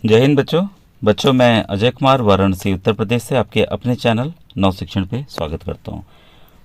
जय हिंद बच्चों मैं अजय कुमार वाराणसी उत्तर प्रदेश से आपके अपने चैनल नव शिक्षण पे स्वागत करता हूँ।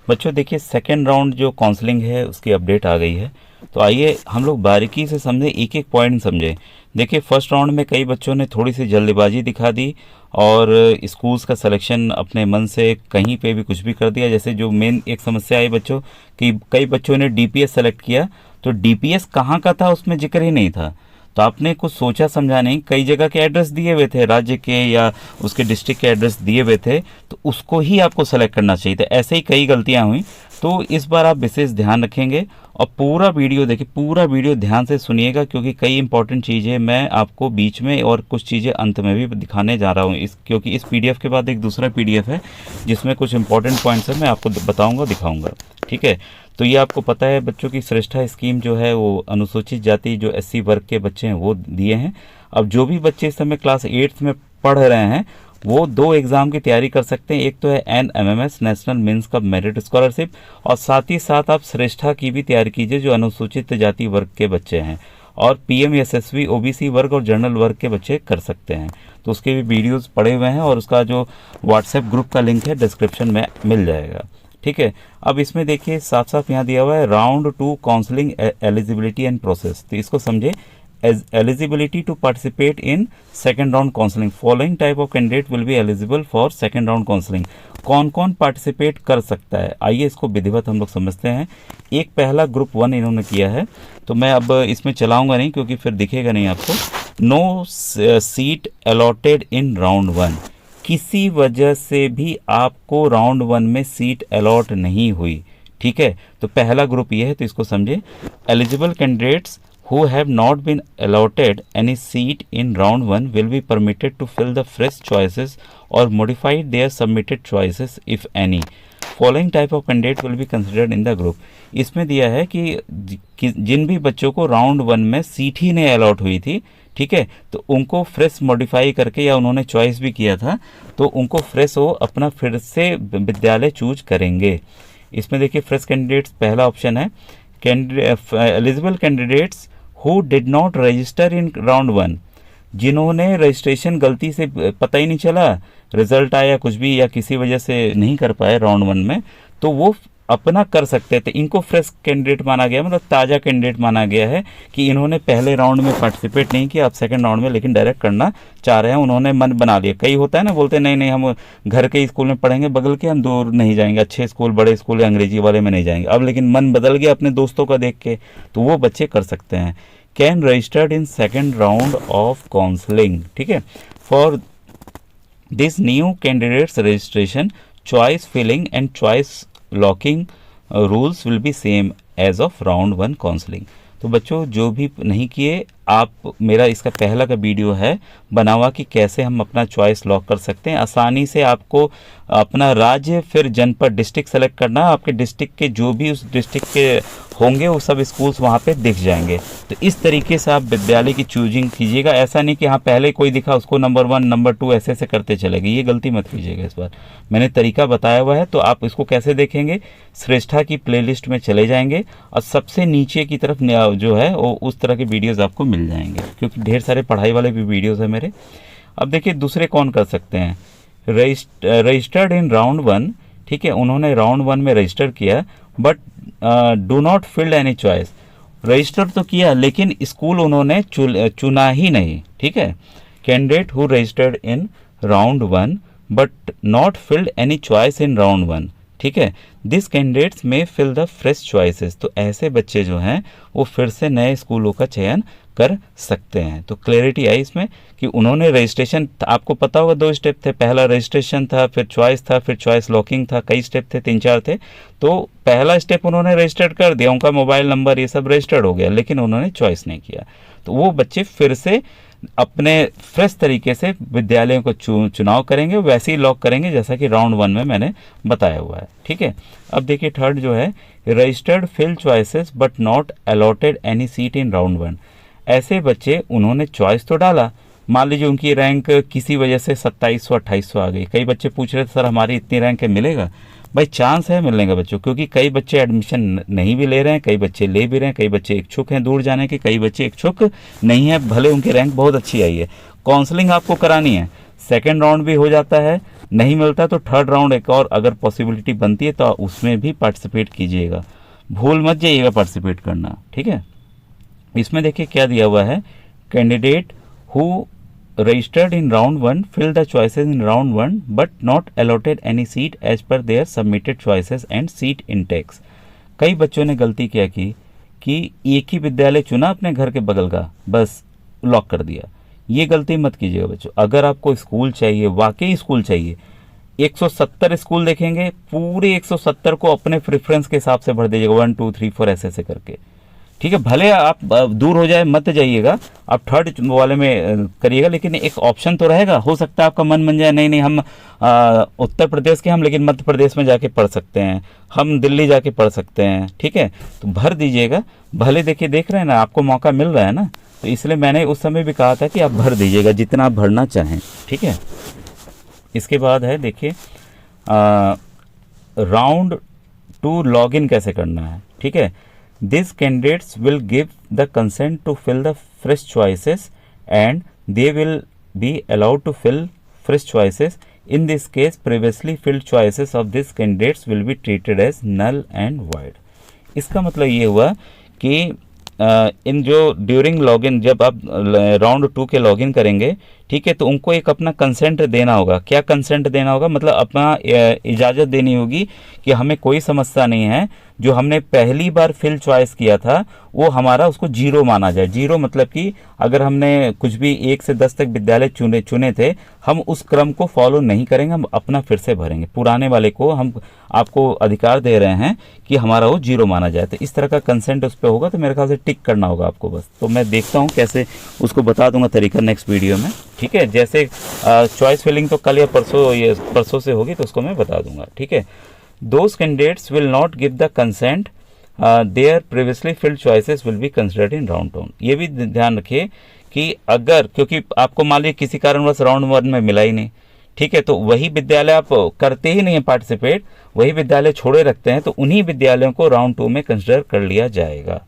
बच्चों देखिए, सेकेंड राउंड जो काउंसलिंग है उसकी अपडेट आ गई है। तो आइए हम लोग बारीकी से समझें, एक एक पॉइंट समझें। देखिए, फर्स्ट राउंड में कई बच्चों ने थोड़ी सी जल्दबाजी दिखा दी और स्कूल्स का सिलेक्शन अपने मन से कहीं पे भी कुछ भी कर दिया। जैसे जो मेन एक समस्या आई बच्चों कि कई बच्चों ने डीपीएस सेलेक्ट किया, तो डीपीएस कहाँ का था उसमें जिक्र ही नहीं था। तो आपने कुछ सोचा समझा नहीं, कई जगह के एड्रेस दिए हुए थे, राज्य के या उसके डिस्ट्रिक्ट के एड्रेस दिए हुए थे, तो उसको ही आपको सेलेक्ट करना चाहिए था। ऐसे ही कई गलतियां हुई। तो इस बार आप विशेष ध्यान रखेंगे और पूरा वीडियो देखिए, पूरा वीडियो ध्यान से सुनिएगा, क्योंकि कई इंपॉर्टेंट चीज़ें मैं आपको बीच में और कुछ चीज़ें अंत में भी दिखाने जा रहा हूँ। क्योंकि इस पीडीएफ के बाद एक दूसरा पीडीएफ है जिसमें कुछ इंपॉर्टेंट पॉइंट्स है, मैं आपको बताऊँगा, दिखाऊँगा। ठीक है। तो ये आपको पता है बच्चों की श्रेष्ठा स्कीम जो है वो अनुसूचित जाति जो एससी वर्ग के बच्चे हैं वो दिए हैं। अब जो भी बच्चे इस समय क्लास 8th में पढ़ रहे हैं वो दो एग्ज़ाम की तैयारी कर सकते हैं। एक तो है NMMS national means cup merit scholarship, और साथ ही साथ आप श्रेष्ठा की भी तैयारी कीजिए जो अनुसूचित जाति वर्ग के बच्चे हैं। और PMSSB OBC वर्ग और जनरल वर्ग के बच्चे कर सकते हैं। तो उसके भी वीडियोज़ पड़े हुए हैं और उसका जो व्हाट्सएप ग्रुप का लिंक है डिस्क्रिप्शन में मिल जाएगा। ठीक है। अब इसमें देखिए साफ साफ यहाँ दिया हुआ है round 2 counselling eligibility and process. तो इसको समझे, as eligibility to participate in second round counselling, following type of candidate will be eligible for second round counselling. कौन कौन पार्टिसिपेट कर सकता है, आइए इसको विधिवत हम लोग समझते हैं। एक पहला ग्रुप 1 इन्होंने किया है, तो मैं अब इसमें चलाऊंगा नहीं क्योंकि फिर दिखेगा नहीं आपको। No seat allotted in round 1, किसी वजह से भी आपको राउंड 1 में सीट अलॉट नहीं हुई। ठीक है। तो पहला ग्रुप ये है, तो इसको समझे। Eligible candidates who have not been allotted any seat in round 1 will be permitted to fill the fresh choices or modify their submitted choices if any. Following type of candidate will be considered in the group. इसमें दिया है कि जिन भी बच्चों को round 1 में seat ही नहीं allot हुई थी, ठीक है, तो उनको फ्रेश मॉडिफाई करके, या उन्होंने चॉइस भी किया था, तो उनको फ्रेश वो अपना फिर से विद्यालय चूज करेंगे। इसमें देखिए फ्रेश कैंडिडेट्स पहला ऑप्शन है। Eligible candidates who did not register in round 1, जिन्होंने रजिस्ट्रेशन गलती से पता ही नहीं चला, रिजल्ट आया कुछ भी या किसी वजह से नहीं कर पाए राउंड 1 में, तो वो अपना कर सकते थे। इनको फ्रेश कैंडिडेट माना गया, मतलब ताज़ा कैंडिडेट माना गया है कि इन्होंने पहले राउंड में पार्टिसिपेट नहीं किया, अब सेकंड राउंड में लेकिन डायरेक्ट करना चाह रहे हैं, उन्होंने मन बना लिया। कई होता है ना, बोलते हैं नहीं नहीं हम घर के स्कूल में पढ़ेंगे, बगल के हम दूर नहीं जाएंगे, अच्छे स्कूल बड़े स्कूल या अंग्रेजी वाले में नहीं जाएंगे। अब लेकिन मन बदल गया अपने दोस्तों का देख के, तो वो बच्चे कर सकते हैं। Can registered in second round of counselling. ठीक है। For this new candidates registration, choice filling and choice locking rules will be same as of round 1 counselling. तो बच्चों जो भी नहीं किए, आप मेरा इसका पहला का वीडियो है बना हुआ कि कैसे हम अपना चॉइस लॉक कर सकते हैं। आसानी से आपको अपना राज्य फिर जनपद डिस्ट्रिक्ट सेलेक्ट करना, आपके डिस्ट्रिक्ट के जो भी उस डिस्ट्रिक्ट के होंगे वो सब स्कूल्स वहाँ पे दिख जाएंगे। तो इस तरीके से आप विद्यालय की चूजिंग कीजिएगा। ऐसा नहीं कि हाँ पहले कोई दिखा उसको नंबर 1 नंबर 2 ऐसे ऐसे करते चलेंगे, ये गलती मत कीजिएगा। इस बार मैंने तरीका बताया हुआ है, तो आप इसको कैसे देखेंगे, श्रेष्ठा की प्लेलिस्ट में चले जाएंगे और सबसे नीचे की तरफ जो है वो उस तरह के वीडियोज़ आपको मिल जाएंगे, क्योंकि ढेर सारे पढ़ाई वाले भी वीडियोज़ हैं मेरे। अब देखिए दूसरे कौन कर सकते हैं, रजिस्टर्ड इन राउंड 1। ठीक है, उन्होंने राउंड 1 में रजिस्टर किया but do not filled any choice. Register तो किया लेकिन स्कूल उन्होंने चुना ही नहीं। ठीक है। Candidate who registered in round 1 but not filled any choice in round 1। ठीक है। दिस कैंडिडेट्स में फिल द फ्रेश चॉइसेस। तो ऐसे बच्चे जो हैं वो फिर से नए स्कूलों का चयन कर सकते हैं। तो क्लैरिटी आई इसमें कि उन्होंने रजिस्ट्रेशन, आपको पता होगा 2 स्टेप थे, पहला रजिस्ट्रेशन था, फिर चॉइस था, फिर चॉइस लॉकिंग था, कई स्टेप थे, 3-4 थे। तो पहला स्टेप उन्होंने रजिस्टर्ड कर दिया, उनका मोबाइल नंबर ये सब रजिस्टर्ड हो गया, लेकिन उन्होंने चॉइस नहीं किया। तो वो बच्चे फिर से अपने फ्रेश तरीके से विद्यालयों को चुनाव करेंगे, वैसे ही लॉक करेंगे जैसा कि राउंड 1 में मैंने बताया हुआ है। ठीक है। अब देखिए थर्ड जो है, registered fill choices but not allotted any seat in round 1। ऐसे बच्चे, उन्होंने चॉइस तो डाला, मान लीजिए उनकी रैंक किसी वजह से 2700-2800 आ गई। कई बच्चे पूछ रहे थे सर हमारी इतनी रैंक है, मिलेगा? भाई चांस है मिलने का बच्चों, क्योंकि कई बच्चे एडमिशन नहीं भी ले रहे हैं, कई बच्चे ले भी रहे हैं, कई बच्चे इच्छुक हैं दूर जाने के, कई बच्चे इच्छुक नहीं है, भले उनकी रैंक बहुत अच्छी आई है। काउंसलिंग आपको करानी है, सेकेंड राउंड भी हो जाता है, नहीं मिलता तो थर्ड राउंड एक और अगर पॉसिबिलिटी बनती है तो उसमें भी पार्टिसिपेट कीजिएगा, भूल मत जाइएगा पार्टिसिपेट करना, ठीक है। इसमें देखिए क्या दिया हुआ है, candidate who registered in round 1 fill the choices in round 1 but not allotted any seat as per their submitted choices and seat intakes. कई बच्चों ने गलती क्या की कि एक ही विद्यालय चुना अपने घर के बगल का, बस लॉक कर दिया। ये गलती मत कीजिएगा बच्चों। अगर आपको स्कूल चाहिए, वाकई स्कूल चाहिए, 170 स्कूल देखेंगे, पूरे 170 को अपने प्रेफरेंस के हिसाब से भर दीजिएगा, 1 2 3 4 ऐसे करके, ठीक है। भले आप दूर हो जाए मत जाइएगा, आप थर्ड वाले में करिएगा, लेकिन एक ऑप्शन तो रहेगा। हो सकता है आपका मन बन जाए, नहीं नहीं हम उत्तर प्रदेश के हम लेकिन मध्य प्रदेश में जाके पढ़ सकते हैं, हम दिल्ली जाके पढ़ सकते हैं, ठीक है, तो भर दीजिएगा। भले देखिए, देख रहे हैं ना, आपको मौका मिल रहा है ना, तो इसलिए मैंने उस समय भी कहा था कि आप भर दीजिएगा जितना आप भरना चाहें, ठीक है। इसके बाद है देखिए राउंड 2 लॉगिन कैसे करना है, ठीक है। These candidates will give the consent to fill the fresh choices and they will be allowed to fill fresh choices. In this case, previously filled choices of these candidates will be treated as null and void. इसका मतलब ये हुआ कि इन जो during login, जब आप round 2 के login करेंगे, ठीक है, तो उनको एक अपना कंसेंट देना होगा। क्या कंसेंट देना होगा, मतलब अपना इजाज़त देनी होगी कि हमें कोई समस्या नहीं है, जो हमने पहली बार फिल चॉइस किया था वो हमारा उसको 0 माना जाए। 0 मतलब कि अगर हमने कुछ भी 1 से 10 तक विद्यालय चुने थे, हम उस क्रम को फॉलो नहीं करेंगे, हम अपना फिर से भरेंगे। पुराने वाले को हम आपको अधिकार दे रहे हैं कि हमारा वो 0 माना जाए। तो इस तरह का कंसेंट उस पर होगा, तो मेरे ख्याल से टिक करना होगा आपको बस। तो मैं देखता हूँ कैसे, उसको बता दूंगा तरीका नेक्स्ट वीडियो में, ठीक है। जैसे चॉइस फिलिंग तो कल या परसों से होगी, तो उसको मैं बता दूंगा, ठीक है। Those candidates will not give the consent, their previously filled choices will be considered in round 2। ये भी ध्यान रखिए कि अगर, क्योंकि आपको मान लीजिए किसी कारणवश राउंड 1 में मिला ही नहीं, ठीक है, तो वही विद्यालय आप करते ही नहीं है पार्टिसिपेट, वही विद्यालय छोड़े रखते हैं, तो उन्हीं विद्यालयों को राउंड 2 में कंसिडर कर लिया जाएगा।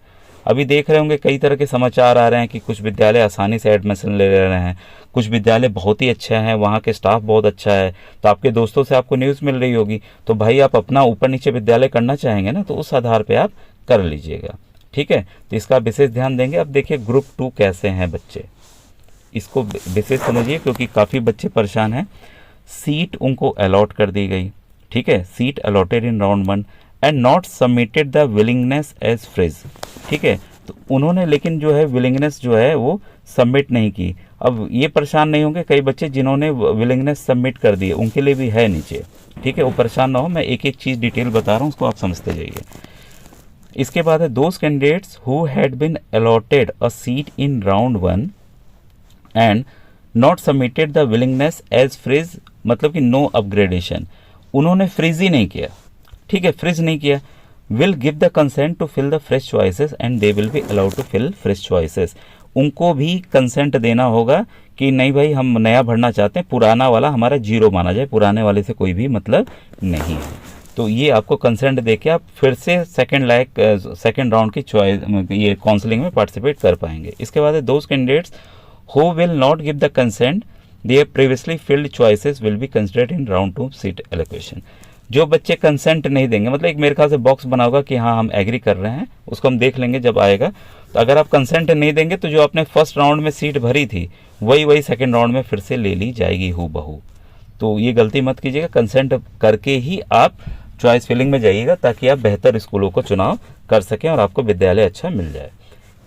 अभी देख रहे होंगे कई तरह के समाचार आ रहे हैं कि कुछ विद्यालय आसानी से एडमिशन ले रहे हैं, कुछ विद्यालय बहुत ही अच्छा है, वहाँ के स्टाफ बहुत अच्छा है, तो आपके दोस्तों से आपको न्यूज़ मिल रही होगी, तो भाई आप अपना ऊपर नीचे विद्यालय करना चाहेंगे ना, तो उस आधार पे आप कर लीजिएगा, ठीक है। तो इसका विशेष ध्यान देंगे। अब देखिए ग्रुप 2 कैसे हैं बच्चे, इसको विशेष समझिए क्योंकि काफ़ी बच्चे परेशान हैं। सीट उनको अलॉट कर दी गई, ठीक है, seat allotted in round 1 and not submitted the willingness as freeze, ठीक है, तो उन्होंने लेकिन जो है विलिंगनेस जो है वो सबमिट नहीं की। अब ये परेशान नहीं होंगे कई बच्चे जिन्होंने विलिंगनेस सबमिट कर दी है, उनके लिए भी है नीचे, ठीक है, वो परेशान ना हो, मैं एक एक चीज़ डिटेल बता रहा हूँ, उसको आप समझते जाइए। इसके बाद है those candidates who had been allotted a seat in round 1 and not submitted the willingness as freeze, मतलब कि नो अपग्रेडेशन, उन्होंने फ्रीज ही नहीं किया, ठीक है, फ्रीज नहीं किया, will give the consent to fill the fresh choices and they will be allowed to fill fresh choices. उनको भी कंसेंट देना होगा कि नहीं भाई हम नया भरना चाहते हैं, पुराना वाला हमारा 0 माना जाए, पुराने वाले से कोई भी मतलब नहीं है। तो ये आपको कंसेंट देके आप फिर से सेकेंड राउंड की चॉइस ये काउंसलिंग में पार्टिसिपेट कर पाएंगे। इसके बाद those candidates who will not give the consent their previously filled choices will be considered in round 2 seat allocation. जो बच्चे कंसेंट नहीं देंगे, मतलब एक मेरे ख्याल से बॉक्स बना होगा कि हाँ हम एग्री कर रहे हैं, उसको हम देख लेंगे जब आएगा। तो अगर आप कंसेंट नहीं देंगे तो जो आपने फर्स्ट राउंड में सीट भरी थी वही सेकंड राउंड में फिर से ले ली जाएगी हूबहू। तो ये गलती मत कीजिएगा, कंसेंट करके ही आप चॉइस फिलिंग में जाइएगा ताकि आप बेहतर स्कूलों को चुनाव कर सकें और आपको विद्यालय अच्छा मिल जाए।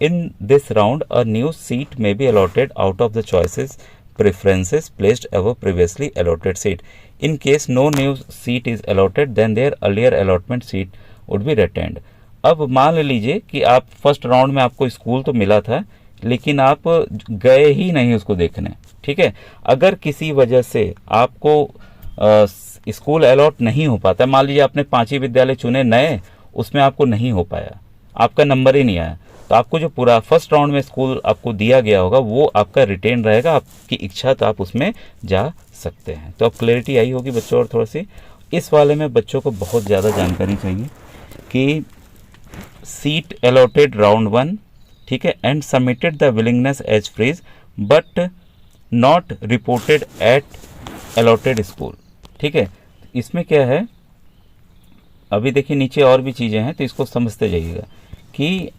In this round a new seat may be allotted out of the choices preferences placed above previously allotted seat. In case no new seat is allotted, then their earlier allotment seat would be retained. अब मान लीजिए कि आप first round में आपको school तो मिला था लेकिन आप गए ही नहीं उसको देखने, ठीक है। अगर किसी वजह से आपको स्कूल अलॉट नहीं हो पाता, मान लीजिए आपने 5 ही विद्यालय चुने नए, उसमें आपको नहीं हो पाया, आपका नंबर ही नहीं आया, तो आपको जो पूरा फर्स्ट राउंड में स्कूल आपको दिया गया होगा वो आपका रिटेन रहेगा, आपकी इच्छा तो आप उसमें जा सकते हैं। तो अब क्लैरिटी आई होगी बच्चों। और थोड़ा सी इस वाले में बच्चों को बहुत ज़्यादा जानकारी चाहिए कि सीट अलॉटेड राउंड 1, ठीक है, and submitted the willingness as freeze but not reported at allotted school. ठीक है, इसमें क्या है, अभी देखिए नीचे और भी चीज़ें हैं तो इसको समझते जाइएगा कि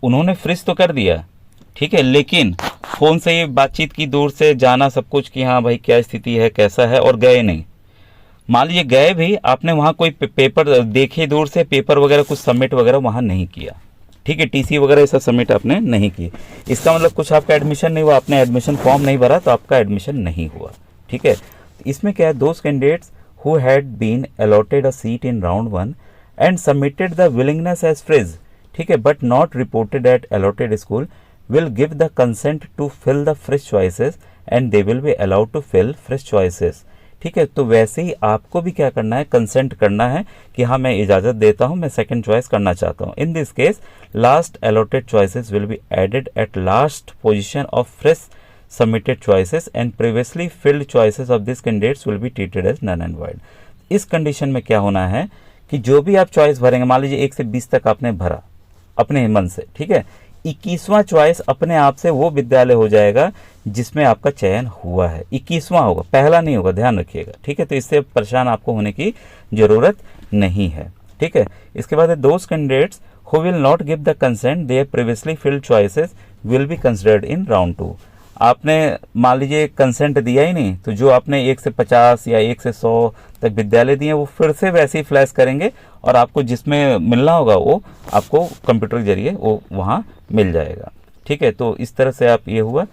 उन्होंने फ्रीज तो कर दिया, ठीक है, लेकिन फ़ोन से ये बातचीत की, दूर से जाना सब कुछ कि हाँ भाई क्या स्थिति है कैसा है, और गए नहीं। मान लीजिए गए भी, आपने वहाँ कोई पेपर देखे दूर से, पेपर वगैरह कुछ सबमिट वगैरह वहाँ नहीं किया, ठीक है, टीसी वगैरह ये सब सबमिट आपने नहीं की, इसका मतलब कुछ आपका एडमिशन नहीं हुआ, आपने एडमिशन फॉर्म नहीं भरा तो आपका एडमिशन नहीं हुआ। ठीक है, इसमें क्या है, those candidates who had been allotted a seat in round 1 and submitted the willingness as freeze, ठीक है, but not reported at allotted school will give the consent to fill the fresh choices and they will be allowed to fill fresh choices। ठीक है, तो वैसे ही आपको भी क्या करना है, कंसेंट करना है कि हाँ मैं इजाज़त देता हूँ, मैं सेकंड चॉइस करना चाहता हूँ। In this case last allotted choices will be added at last position of fresh submitted choices and previously filled choices of this candidates will be treated as null and void. इस condition में क्या होना है कि जो भी आप choice भरेंगे, मान लीजिए 1 से 20 तक आपने भरा अपने मन से, ठीक है, 21वां चॉइस अपने आप से वो विद्यालय हो जाएगा जिसमें आपका चयन हुआ है, 21वां होगा, पहला नहीं होगा, ध्यान रखिएगा। ठीक है, तो इससे परेशान आपको होने की जरूरत नहीं है। ठीक है, इसके बाद those candidates who will not give the consent their previously filled choices will be considered in round 2। आपने मान लीजिए कंसेंट दिया ही नहीं, तो जो आपने 1 से 50 या 1 से 100 तक विद्यालय दिए वो फिर से वैसे ही फ्लैश करेंगे और आपको जिसमें मिलना होगा वो आपको कंप्यूटर के जरिए वो वहाँ मिल जाएगा। ठीक है, तो इस तरह से आप ये हुआ।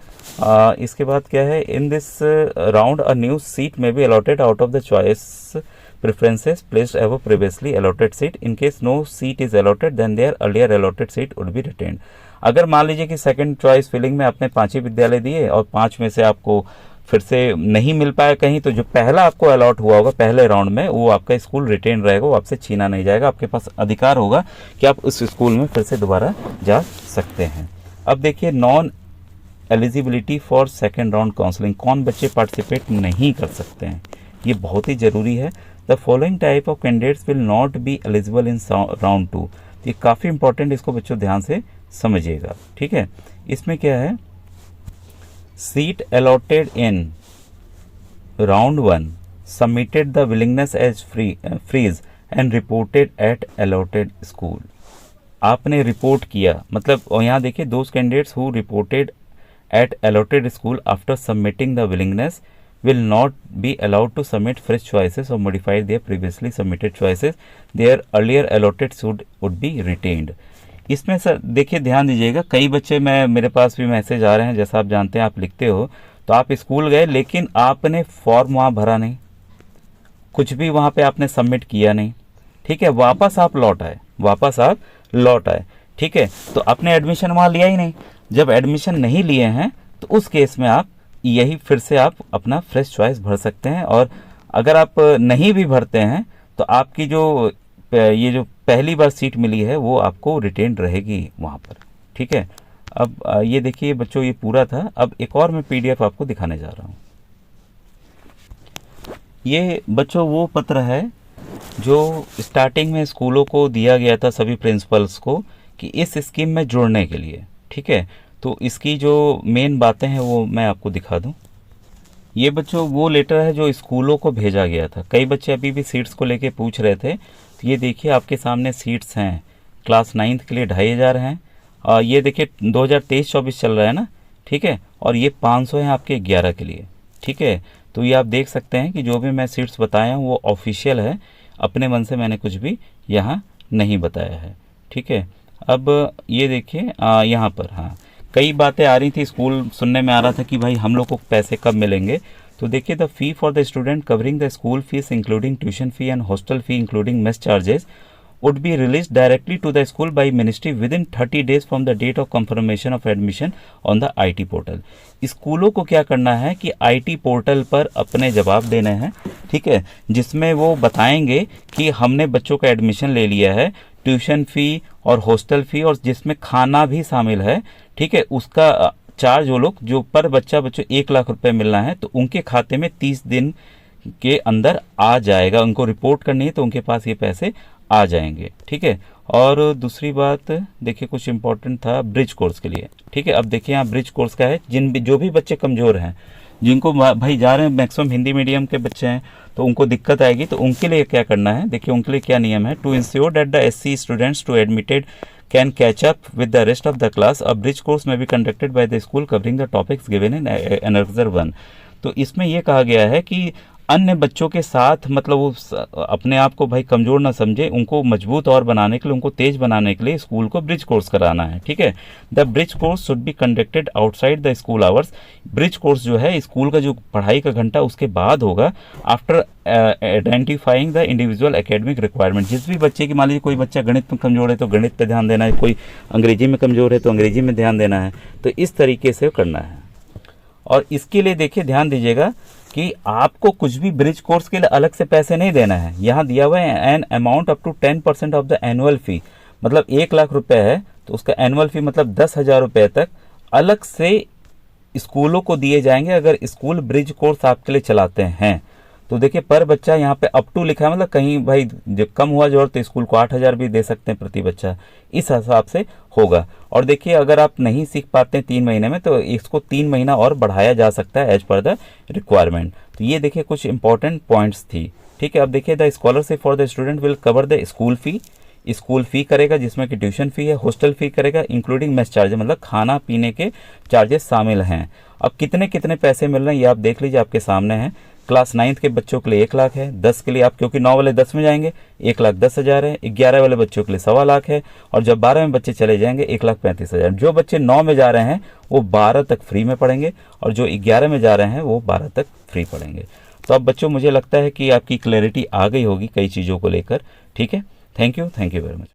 इसके बाद क्या है, in this round a new seat may be allotted out of the choice preferences placed above previously allotted seat. In case no seat is allotted, then their earlier allotted seat would be retained. अगर मान लीजिए कि second choice filling में आपने 5 ही विद्यालय दिए और 5 में से आपको फिर से नहीं मिल पाया कहीं, तो जो पहला आपको अलॉट हुआ होगा पहले राउंड में वो आपका स्कूल रिटेन रहेगा, वो आपसे छीना नहीं जाएगा, आपके पास अधिकार होगा कि आप उस स्कूल में फिर से दोबारा जा सकते हैं। अब देखिए non eligibility for second round counselling, कौन बच्चे पार्टिसिपेट नहीं कर सकते हैं, ये बहुत ही ज़रूरी है। The following type of candidates will not be eligible in round 2। ये काफ़ी इंपॉर्टेंट, इसको बच्चों ध्यान से समझिएगा। ठीक है, इसमें क्या है, seat allotted in round 1 submitted the willingness as freeze and reported at allotted school. आपने रिपोर्ट किया, मतलब और यहाँ देखिए those candidates who reported at allotted school after submitting the willingness will not be allowed to submit fresh choices or modify their previously submitted choices. Their earlier allotted seat would be retained. इसमें sir देखिए ध्यान दीजिएगा, कई बच्चे मेरे पास भी message आ रहे हैं, जैसा आप जानते हैं आप लिखते हो, तो आप स्कूल गए लेकिन आपने फॉर्म वहाँ भरा नहीं, कुछ भी वहाँ पे आपने सबमिट किया नहीं। ठीक है, वापस आप लौट आए, ठीक है, तो आपने एडमिशन वहाँ लिया ही नहीं। जब एडमिशन नहीं लिए हैं तो उस केस में आप यही फिर से आप अपना फ्रेश चॉइस भर सकते हैं, और अगर आप नहीं भी भरते हैं तो आपकी ये जो पहली बार सीट मिली है वो आपको रिटेन रहेगी वहाँ पर। ठीक है, अब ये देखिए बच्चों ये पूरा था। अब एक और मैं पीडीएफ आपको दिखाने जा रहा हूँ। ये बच्चों वो पत्र है जो स्टार्टिंग में स्कूलों को दिया गया था सभी प्रिंसिपल्स को कि इस स्कीम में जुड़ने के लिए। ठीक है, तो इसकी जो मेन बातें हैं वो मैं आपको दिखा दूं। ये बच्चों वो लेटर है जो स्कूलों को भेजा गया था। कई बच्चे अभी भी सीट्स को लेके पूछ रहे थे, तो ये देखिए आपके सामने सीट्स हैं। क्लास 9th के लिए 2500 हैं, और ये देखिए 2023-24 चल रहा है ना, ठीक है, और ये 500 हैं आपके 11 के लिए। ठीक है, तो ये आप देख सकते हैं कि जो भी मैं सीट्स बताया हूँ वो ऑफिशियल है, अपने मन से मैंने कुछ भी यहाँ नहीं बताया है। ठीक है, अब ये देखिए यहाँ पर हाँ कई बातें आ रही थी, स्कूल सुनने में आ रहा था कि भाई हम लोग को पैसे कब मिलेंगे। तो देखिए the fee for the student covering the school fees including tuition fee and hostel fee including mess charges would be released directly to the school by ministry within 30 days from the date of confirmation of admission on the IT portal। स्कूलों को क्या करना है कि IT portal पर अपने जवाब देने हैं, ठीक है, जिसमें वो बताएंगे कि हमने बच्चों का एडमिशन ले लिया है, ट्यूशन फ़ी और हॉस्टल फ़ी और जिसमें खाना भी शामिल है, ठीक है, उसका चार्ज वो लोग जो पर बच्चा बच्चों 1 लाख रुपए मिलना है तो उनके खाते में 30 दिन के अंदर आ जाएगा। उनको रिपोर्ट करनी है तो उनके पास ये पैसे आ जाएंगे। ठीक है, और दूसरी बात देखिए कुछ इंपॉर्टेंट था ब्रिज कोर्स के लिए। ठीक है, अब देखिए यहाँ ब्रिज कोर्स का है, जो भी बच्चे कमज़ोर हैं जिनको भाई जा रहे हैं मैक्सिमम हिंदी मीडियम के बच्चे हैं तो उनको दिक्कत आएगी, तो उनके लिए क्या करना है, देखिए उनके लिए क्या नियम है। To ensure that the SC students to admitted can catch up with the rest of the class, a bridge course may be conducted by the school covering the topics given in annexure 1। तो इसमें यह कहा गया है कि अन्य बच्चों के साथ मतलब वो अपने आप को भाई कमज़ोर ना समझे, उनको मजबूत और बनाने के लिए, उनको तेज बनाने के लिए स्कूल को ब्रिज कोर्स कराना है, ठीक है। The bridge course should be conducted outside the school hours. Bridge course जो है स्कूल का जो पढ़ाई का घंटा उसके बाद होगा, after identifying the individual academic requirement. जिस भी बच्चे की, मान लीजिए कोई बच्चा गणित में कमज़ोर है तो गणित पर ध्यान देना है, कोई अंग्रेजी में कमज़ोर है तो अंग्रेजी में ध्यान देना है, तो इस तरीके से करना है। और इसके लिए देखिए ध्यान दीजिएगा कि आपको कुछ भी ब्रिज कोर्स के लिए अलग से पैसे नहीं देना है। यहाँ दिया हुआ है an amount up to 10% of the annual fee, मतलब 1 लाख रुपए है तो उसका एनुअल फी मतलब 10,000 रुपये तक अलग से स्कूलों को दिए जाएंगे अगर स्कूल ब्रिज कोर्स आपके लिए चलाते हैं। तो देखिए पर बच्चा यहाँ पे अप टू लिखा है, मतलब कहीं भाई जब कम हुआ जोर तो स्कूल को 8,000 भी दे सकते हैं प्रति बच्चा, इस हिसाब से होगा। और देखिए अगर आप नहीं सीख पाते हैं 3 महीने में तो इसको 3 महीना और बढ़ाया जा सकता है एज पर द रिक्वायरमेंट। तो ये देखिए कुछ इंपॉर्टेंट पॉइंट्स थी, ठीक है। अब देखिए the scholarship for the student will cover the school fee, school fee करेगा जिसमें कि ट्यूशन फी है, हॉस्टल फी करेगा, इंक्लूडिंग मेस चार्ज, मतलब खाना पीने के चार्जेस शामिल हैं। अब कितने कितने पैसे मिल रहे हैं ये आप देख लीजिए, आपके सामने हैं। क्लास 9th के बच्चों के लिए 1 लाख है, 10 के लिए आप क्योंकि 9 वाले 10 में जाएंगे 1,10,000 है, 11 वाले बच्चों के लिए 1.25 लाख है, और जब 12 में बच्चे चले जाएंगे 1,35,000। जो बच्चे 9 में जा रहे हैं वो 12 तक फ्री में पढ़ेंगे और जो 11 में जा रहे हैं वो 12 तक फ्री पढ़ेंगे। तो अब बच्चों मुझे लगता है कि आपकी क्लैरिटी आ गई होगी कई चीज़ों को लेकर, ठीक है। Thank you very much.